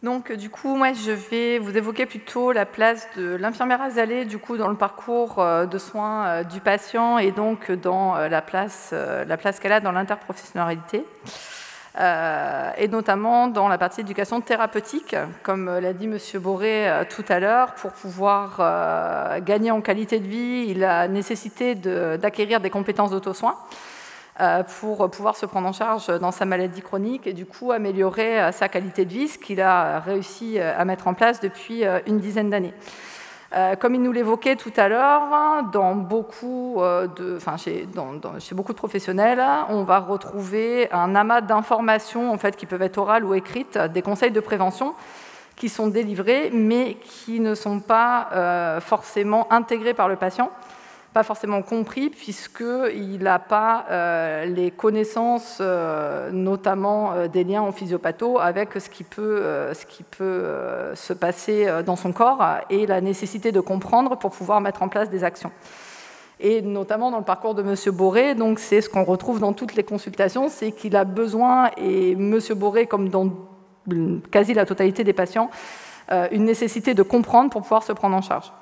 Donc, du coup, moi, je vais vous évoquer plutôt la place de l'infirmière Azalee, du coup, dans le parcours de soins du patient et donc dans la place qu'elle a dans l'interprofessionnalité. Et notamment dans la partie éducation thérapeutique, comme l'a dit M. Boré tout à l'heure, pour pouvoir gagner en qualité de vie, il a nécessité d'acquérir des compétences d'auto-soin pour pouvoir se prendre en charge dans sa maladie chronique et du coup améliorer sa qualité de vie, ce qu'il a réussi à mettre en place depuis une dizaine d'années. Comme il nous l'évoquait tout à l'heure, chez beaucoup de professionnels, on va retrouver un amas d'informations en fait, qui peuvent être orales ou écrites, des conseils de prévention qui sont délivrés, mais qui ne sont pas forcément intégrés par le patient, pas forcément compris, puisqu'il n'a pas les connaissances, notamment des liens en physiopatho, avec ce qui peut se passer dans son corps et la nécessité de comprendre pour pouvoir mettre en place des actions. Et notamment dans le parcours de M. Boré, donc c'est ce qu'on retrouve dans toutes les consultations, c'est qu'il a besoin, et M. Boré, comme dans quasi la totalité des patients, une nécessité de comprendre pour pouvoir se prendre en charge.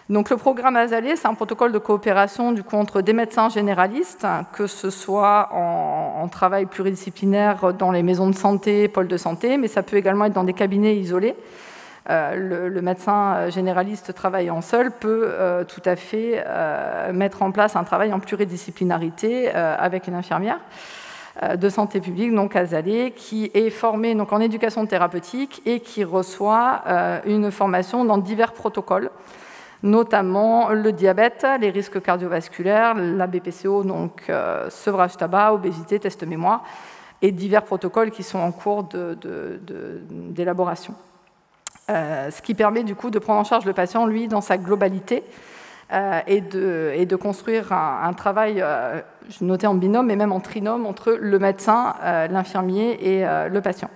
Donc, le programme Azalee, c'est un protocole de coopération du coup, entre des médecins généralistes, que ce soit en travail pluridisciplinaire dans les maisons de santé, pôles de santé, mais ça peut également être dans des cabinets isolés. Le médecin généraliste travaillant seul peut tout à fait mettre en place un travail en pluridisciplinarité avec une infirmière de santé publique, donc Azalee, qui est formée donc, en éducation thérapeutique et qui reçoit une formation dans divers protocoles, notamment le diabète, les risques cardiovasculaires, la BPCO, donc sevrage tabac, obésité, test mémoire, et divers protocoles qui sont en cours d'élaboration. Ce qui permet du coup de prendre en charge le patient, lui, dans sa globalité, et de construire un travail, je notais en binôme, mais même en trinôme, entre le médecin, l'infirmier et le patient.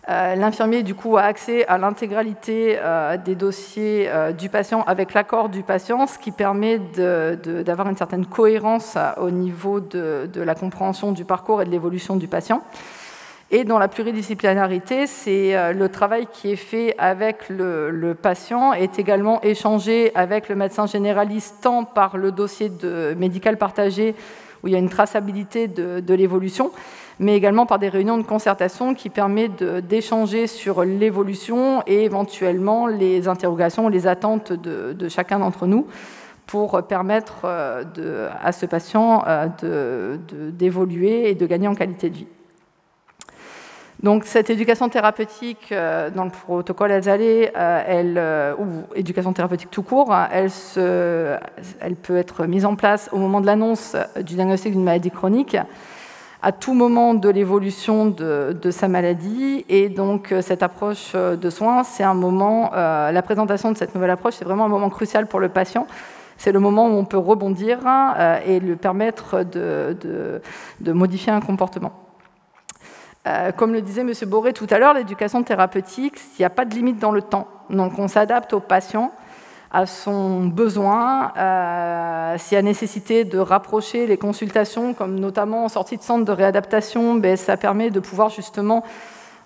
L'infirmier, du coup, a accès à l'intégralité des dossiers du patient avec l'accord du patient, ce qui permet d'avoir une certaine cohérence au niveau de la compréhension du parcours et de l'évolution du patient. Et dans la pluridisciplinarité, c'est le travail qui est fait avec le patient est également échangé avec le médecin généraliste, tant par le dossier médical partagé, où il y a une traçabilité de l'évolution, mais également par des réunions de concertation qui permettent d'échanger sur l'évolution et éventuellement les interrogations, les attentes de chacun d'entre nous pour permettre à ce patient d'évoluer et de gagner en qualité de vie. Donc cette éducation thérapeutique dans le protocole Azalee, ou éducation thérapeutique tout court, elle peut être mise en place au moment de l'annonce du diagnostic d'une maladie chronique, à tout moment de l'évolution de sa maladie. Et donc cette approche de soins, c'est un moment, la présentation de cette nouvelle approche, c'est vraiment un moment crucial pour le patient. C'est le moment où on peut rebondir et lui permettre de modifier un comportement. Comme le disait M. Boré tout à l'heure, l'éducation thérapeutique, il n'y a pas de limite dans le temps. Donc on s'adapte au patient, à son besoin, s'il y a nécessité de rapprocher les consultations, comme notamment en sortie de centre de réadaptation, ça permet de pouvoir justement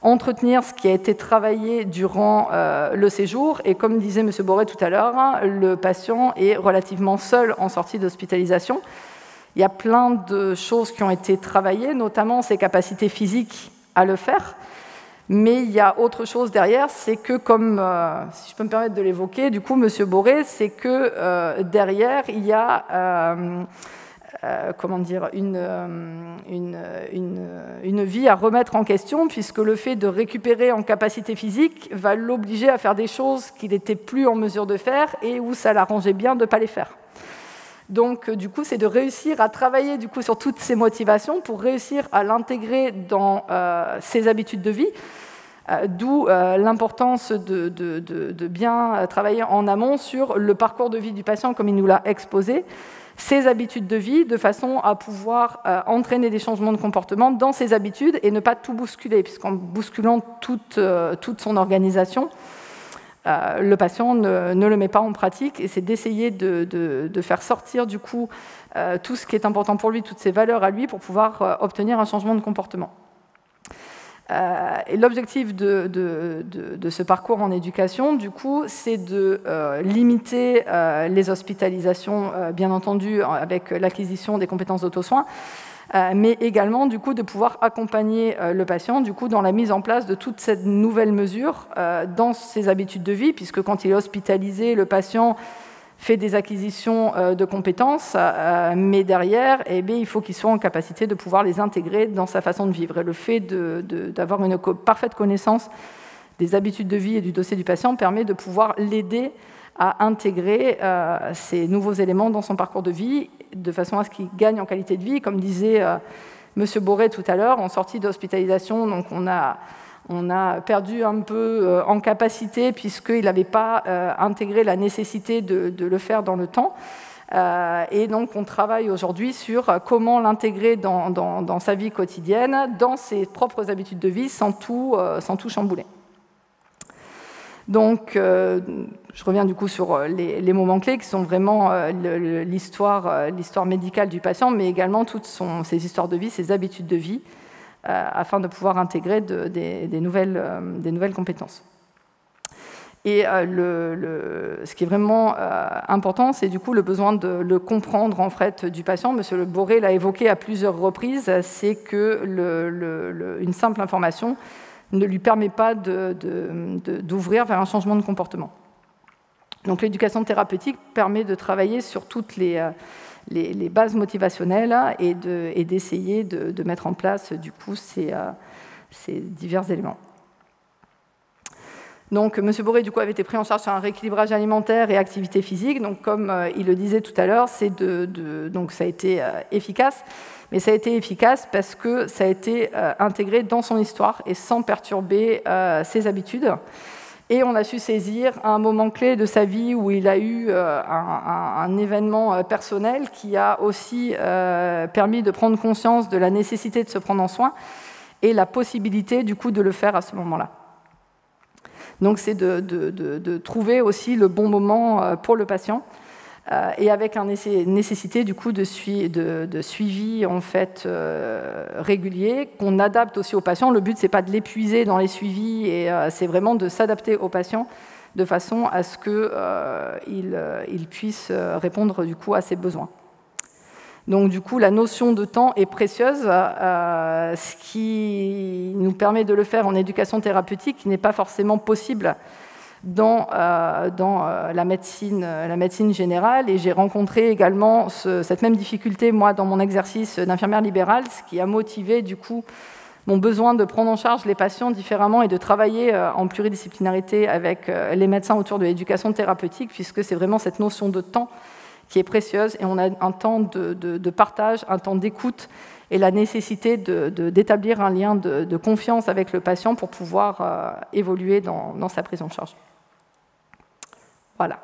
entretenir ce qui a été travaillé durant le séjour. Et comme disait M. Boré tout à l'heure, le patient est relativement seul en sortie d'hospitalisation. Il y a plein de choses qui ont été travaillées, notamment ses capacités physiques à le faire. Mais il y a autre chose derrière, c'est que, comme, si je peux me permettre de l'évoquer, du coup, M. Boré, c'est que derrière, il y a une vie à remettre en question, puisque le fait de récupérer en capacité physique va l'obliger à faire des choses qu'il n'était plus en mesure de faire et où ça l'arrangeait bien de ne pas les faire. Donc, du coup, c'est de réussir à travailler du coup, sur toutes ces motivations pour réussir à l'intégrer dans ses habitudes de vie, d'où l'importance de bien travailler en amont sur le parcours de vie du patient, comme il nous l'a exposé, ses habitudes de vie, de façon à pouvoir entraîner des changements de comportement dans ses habitudes et ne pas tout bousculer, puisqu'en bousculant toute son organisation, le patient ne le met pas en pratique, et c'est d'essayer de faire sortir du coup tout ce qui est important pour lui, toutes ses valeurs à lui, pour pouvoir obtenir un changement de comportement. Et l'objectif de ce parcours en éducation, du coup, c'est de limiter les hospitalisations, bien entendu, avec l'acquisition des compétences d'auto-soin, mais également, du coup, de pouvoir accompagner le patient, du coup, dans la mise en place de toutes ces nouvelles mesures dans ses habitudes de vie, puisque quand il est hospitalisé, le patient fait des acquisitions de compétences, mais derrière, eh bien, il faut qu'il soit en capacité de pouvoir les intégrer dans sa façon de vivre. Et le fait d'avoir une parfaite connaissance des habitudes de vie et du dossier du patient permet de pouvoir l'aider à intégrer ces nouveaux éléments dans son parcours de vie, de façon à ce qu'il gagne en qualité de vie. Comme disait M. Boré tout à l'heure, en sortie d'hospitalisation, donc on a perdu un peu en capacité puisqu'il n'avait pas intégré la nécessité de le faire dans le temps. Et donc on travaille aujourd'hui sur comment l'intégrer dans sa vie quotidienne, dans ses propres habitudes de vie, sans tout chambouler. Donc je reviens du coup sur les moments clés qui sont vraiment l'histoire médicale du patient, mais également toutes ses histoires de vie, ses habitudes de vie, afin de pouvoir intégrer des nouvelles compétences. Et ce qui est vraiment important, c'est du coup le besoin de le comprendre en fait du patient. Monsieur Boré l'a évoqué à plusieurs reprises, c'est que une simple information ne lui permet pas d'ouvrir vers un changement de comportement. Donc l'éducation thérapeutique permet de travailler sur toutes les bases motivationnelles et d'essayer de mettre en place du coup ces divers éléments. Donc M. Boré du coup, avait été pris en charge sur un rééquilibrage alimentaire et activité physique. Donc comme il le disait tout à l'heure, donc ça a été efficace. Mais ça a été efficace parce que ça a été intégré dans son histoire et sans perturber ses habitudes. Et on a su saisir un moment clé de sa vie où il a eu un événement personnel qui a aussi permis de prendre conscience de la nécessité de se prendre en soin et la possibilité du coup de le faire à ce moment-là. Donc c'est de trouver aussi le bon moment pour le patient. Et avec une nécessité du coup de suivi en fait régulier qu'on adapte aussi aux patients. Le but c'est pas de l'épuiser dans les suivis et c'est vraiment de s'adapter aux patients de façon à ce qu'il puisse répondre du coup à ses besoins. Donc du coup la notion de temps est précieuse, ce qui nous permet de le faire en éducation thérapeutique, qui n'est pas forcément possible dans la médecine générale. Et j'ai rencontré également cette même difficulté, moi, dans mon exercice d'infirmière libérale, ce qui a motivé, du coup, mon besoin de prendre en charge les patients différemment et de travailler en pluridisciplinarité avec les médecins autour de l'éducation thérapeutique, puisque c'est vraiment cette notion de temps qui est précieuse, et on a un temps de partage, un temps d'écoute, et la nécessité d'établir un lien de confiance avec le patient pour pouvoir évoluer dans sa prise en charge. Voilà.